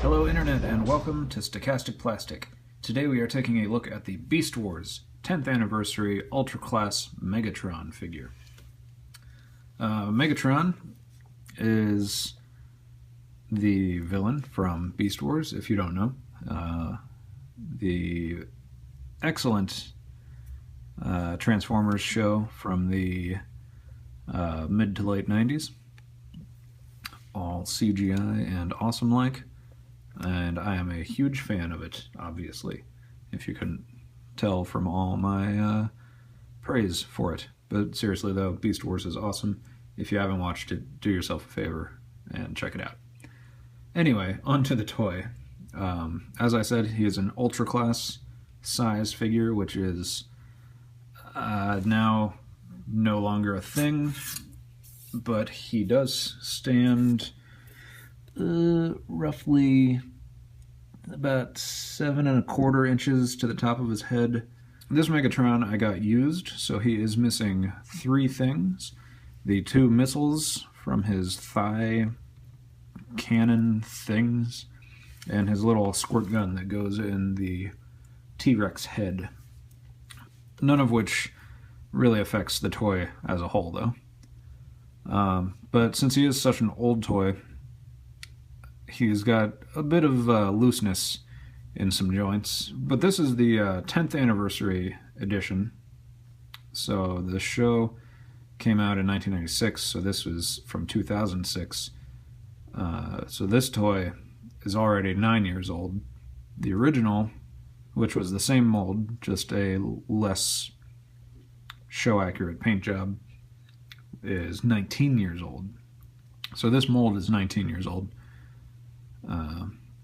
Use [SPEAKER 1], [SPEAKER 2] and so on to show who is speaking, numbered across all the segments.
[SPEAKER 1] Hello Internet and welcome to Stochastic Plastic. Today we are taking a look at the Beast Wars 10th Anniversary Ultra Class Megatron figure. Megatron is the villain from Beast Wars, if you don't know. The excellent Transformers show from the mid to late 90s. All CGI and awesome-like. And I am a huge fan of it, obviously, if you couldn't tell from all my praise for it. But seriously though, Beast Wars is awesome. If you haven't watched it, do yourself a favor and check it out. Anyway, on to the toy. As I said, he is an Ultra Class size figure, which is now no longer a thing, but he does stand roughly about 7¼ inches to the top of his head. This Megatron I got used, so he is missing 3 things. The 2 missiles from his thigh cannon things, and his little squirt gun that goes in the T-Rex head. None of which really affects the toy as a whole, though. But since he is such an old toy, he's got a bit of looseness in some joints. But this is the 10th anniversary edition. So the show came out in 1996, so this was from 2006. So this toy is already 9 years old. The original, which was the same mold, just a less show-accurate paint job, is 19 years old. So this mold is 19 years old.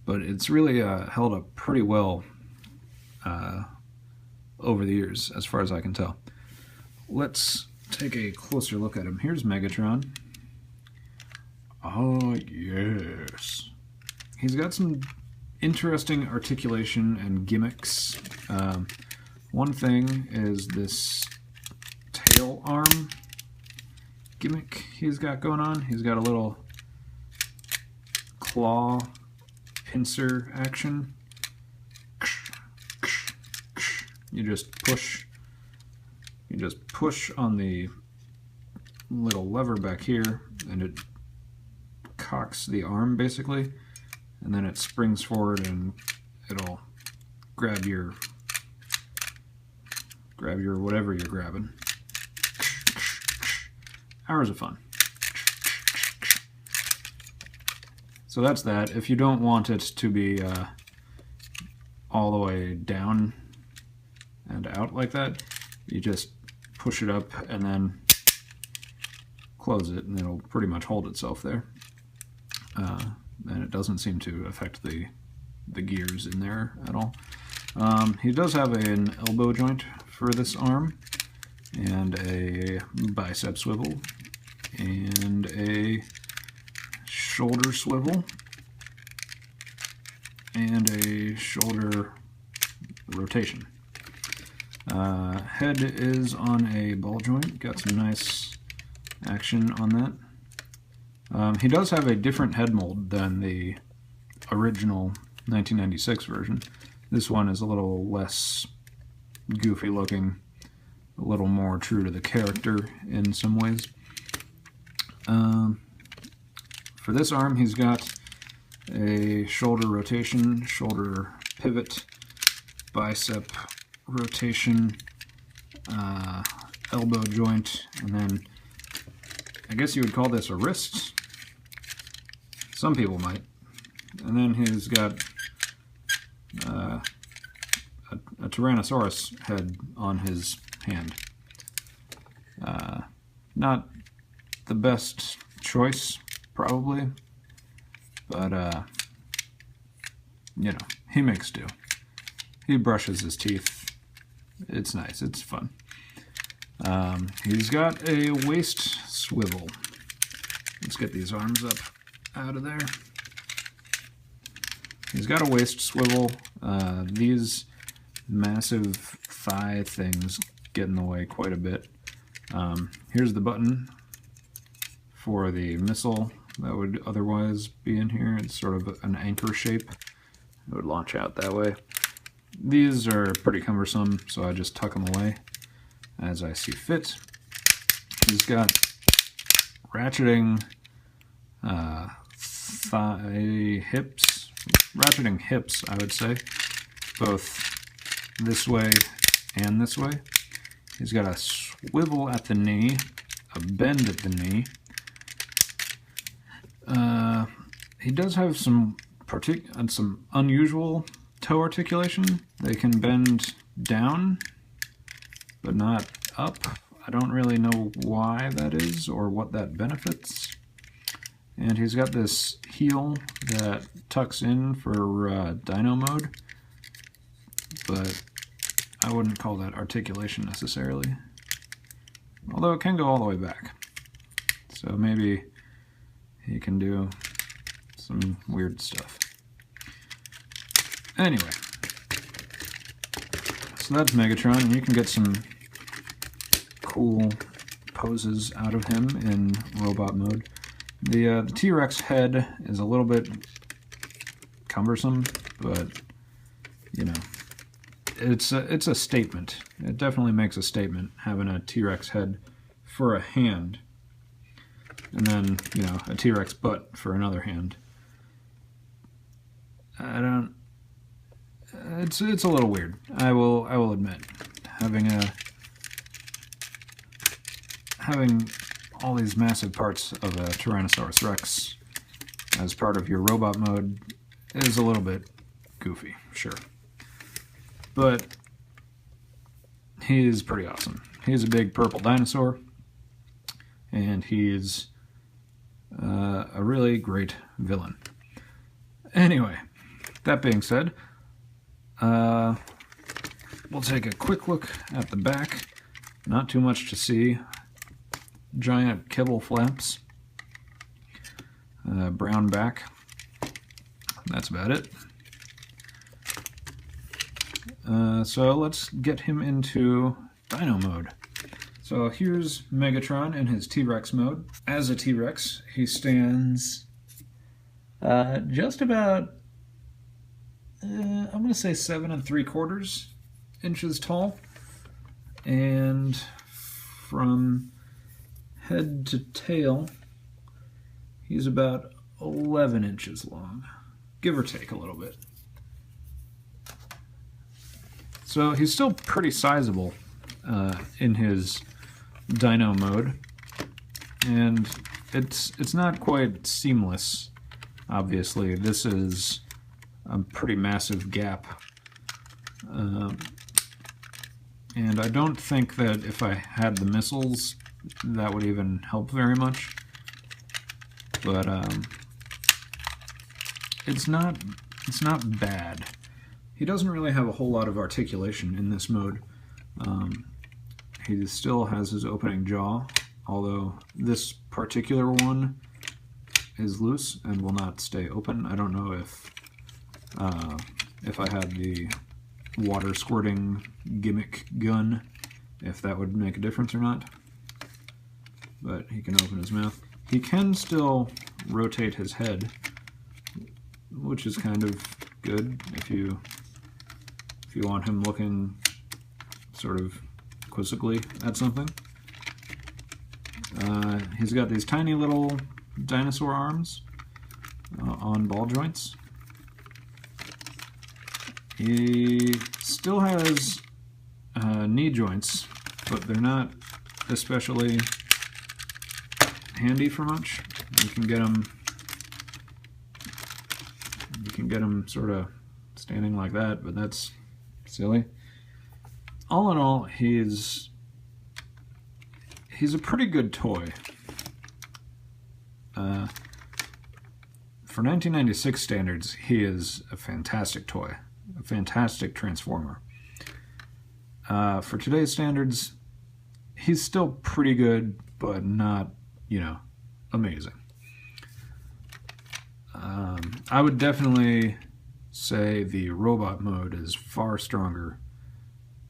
[SPEAKER 1] But it's really held up pretty well over the years, as far as I can tell. Let's take a closer look at him. Here's Megatron. Oh, yes. He's got some interesting articulation and gimmicks. One thing is this tail arm gimmick he's got going on. He's got a little claw pincer action. You just push on the little lever back here and it cocks the arm basically, and then it springs forward and it'll grab your whatever you're grabbing. Hours of fun. So that's that. If you don't want it to be all the way down and out like that, you just push it up and then close it, and it'll pretty much hold itself there. And it doesn't seem to affect the gears in there at all. He does have an elbow joint for this arm, and a bicep swivel, and a shoulder swivel, and a shoulder rotation. Head is on a ball joint, got some nice action on that. He does have a different head mold than the original 1996 version. This one is a little less goofy looking, a little more true to the character in some ways. For this arm, he's got a shoulder rotation, shoulder pivot, bicep rotation, elbow joint, and then I guess you would call this a wrist. Some people might. And then he's got a Tyrannosaurus head on his hand. Not the best choice, probably, but you know, he makes do. He brushes his teeth. It's nice, it's fun. He's got a waist swivel. Let's get these arms up out of there. He's got a waist swivel. These massive thigh things get in the way quite a bit. Here's the button for the missile that would otherwise be in here. It's sort of an anchor shape. It would launch out that way. These are pretty cumbersome, so I just tuck them away as I see fit. He's got ratcheting ratcheting hips, I would say, both this way and this way. He's got a swivel at the knee, a bend at the knee. He does have some unusual toe articulation. They can bend down, but not up. I don't really know why that is or what that benefits. And he's got this heel that tucks in for dyno mode, but I wouldn't call that articulation necessarily. Although it can go all the way back. So maybe he can do some weird stuff. Anyway, so that's Megatron, and you can get some cool poses out of him in robot mode. The T-Rex head is a little bit cumbersome, but you know, it's a statement. It definitely makes a statement having a T-Rex head for a hand, and then, you know, a T-Rex butt for another hand. It's a little weird. I will admit, having all these massive parts of a Tyrannosaurus Rex as part of your robot mode is a little bit goofy, sure. But he is pretty awesome. He's a big purple dinosaur, and he's a really great villain. Anyway, that being said, we'll take a quick look at the back. Not too much to see. Giant kibble flaps, brown back. That's about it. So let's get him into dyno mode. So here's Megatron in his T-Rex mode. As a T-Rex, he stands just about, I'm going to say 7 3/4 inches tall, and from head to tail, he's about 11 inches long, give or take a little bit. So he's still pretty sizable in his dyno mode, and it's not quite seamless. Obviously, this is a pretty massive gap, and I don't think that if I had the missiles, that would even help very much. But it's not bad. He doesn't really have a whole lot of articulation in this mode. He still has his opening jaw, although this particular one is loose and will not stay open. I don't know if I had the water squirting gimmick gun, if that would make a difference or not. But he can open his mouth. He can still rotate his head, which is kind of good if you want him looking sort of quizzically at something. He's got these tiny little dinosaur arms on ball joints. He still has knee joints, but they're not especially handy for much. You can get them sort of standing like that, but that's silly. All in all, he's a pretty good toy. For 1996 standards, he is a fantastic toy, a fantastic transformer. For today's standards, he's still pretty good, but not, you know, amazing. I would definitely say the robot mode is far stronger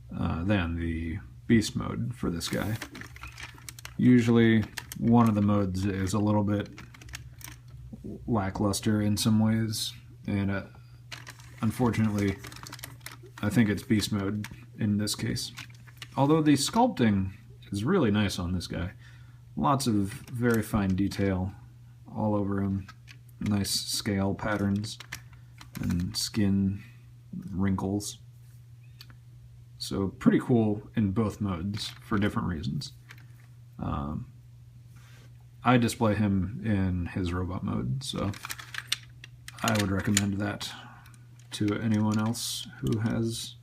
[SPEAKER 1] than the beast mode for this guy. Usually one of the modes is a little bit lackluster in some ways, and unfortunately, I think it's beast mode in this case. Although the sculpting is really nice on this guy. Lots of very fine detail all over him. Nice scale patterns and skin wrinkles. So pretty cool in both modes for different reasons. I display him in his robot mode, so I would recommend that to anyone else who has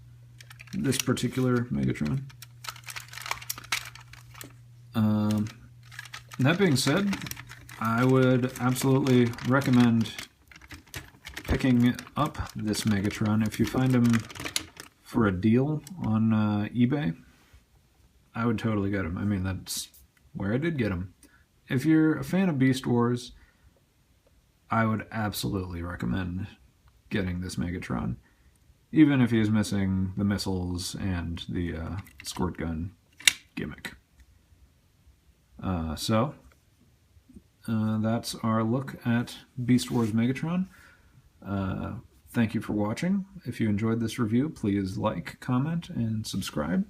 [SPEAKER 1] this particular Megatron. That being said, I would absolutely recommend picking up this Megatron if you find him for a deal on eBay. I would totally get him. I mean, that's where I did get him. If you're a fan of Beast Wars, I would absolutely recommend getting this Megatron, even if he's missing the missiles and the squirt gun gimmick. So that's our look at Beast Wars Megatron. Thank you for watching. If you enjoyed this review, please like, comment, and subscribe.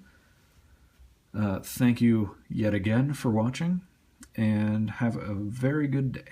[SPEAKER 1] Thank you yet again for watching, and have a very good day.